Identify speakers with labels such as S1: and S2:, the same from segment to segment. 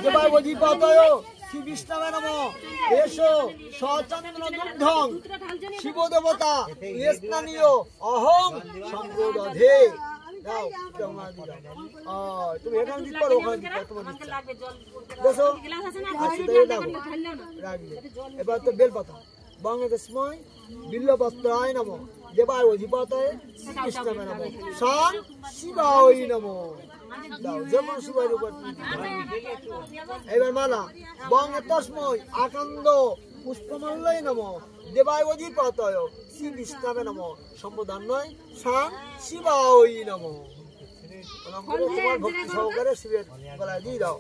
S1: দেবায় অধিপতয় শ্রী বিষ্ণবে নমঃ এসো সচন্দন দুগ্ধং শিব দেবতা স্নানীয় অহং সম্প্রদধে। দাও তুমি এখানে দিতে পারো, ওখানে দিতে পারো, তোমার দেখো রাখবে। এবার তো বেলপাতা বাংলাদেশময় বিল্লপত্রায় নমঃ দেবায় অধিপতয় শ্রীকৃষ্ণবে নমঃ সাং শিবায় নমঃ। দাও যেমন শিবায় উপর। এবার মালা বঙ্গে তস্মৈ আকান্দ পুষ্পমাল্যই নমঃ দেবায় অধিপতয় শ্রী বিষ্ণবে নমঃ সম্বোধন্যয় সাং শিবায় নমঃ। তোমার ভক্তি সহকারে শিবের গলায় দিয়ে দাও।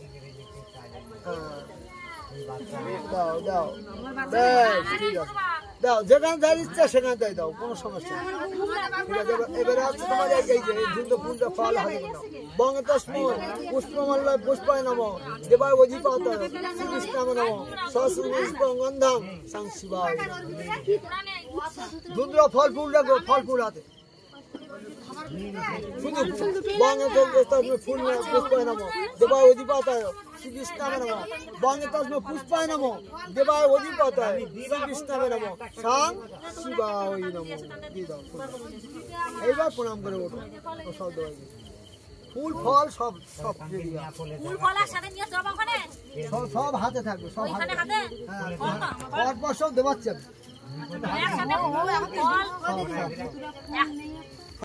S1: দাও দাও দাও যেখানে যার ইচ্ছা সেখানে তাই দাও, কোনো সমস্যা নেই। ঠিক আছে, এবারে আছে তোমার এই যে ঝুন্ড ফুলটা ফল হাতে নাও। বঙ্গে তস্মৈ পুষ্পমাল্যয় পুষ্পায় নমঃ দেবায় অধিপতয় শ্রী বিষ্ণবে নমঃ সসুপুষ্পগন্ধং সাং শিবায়। ধুন্দ্র ফল ফুল হাতে শুধু বঙ্গে ফুল পুষ্পায় নমঃ দেবায় অধিপতয় শ্রী বিষ্ণবে নমঃ বঙ্গে তস্মৈ পুষ্পায় নমঃ দেবায় অধিপতয় শ্রী বিষ্ণবে নমঃ সাং শিবায় নমঃ। এইবার প্রণাম করে ওঠো, সব দেওয়া ফুল ফল সব সব সব হাতে থাকবে, সব হাতে। হ্যাঁ, সব দেওয়াচ্ছে।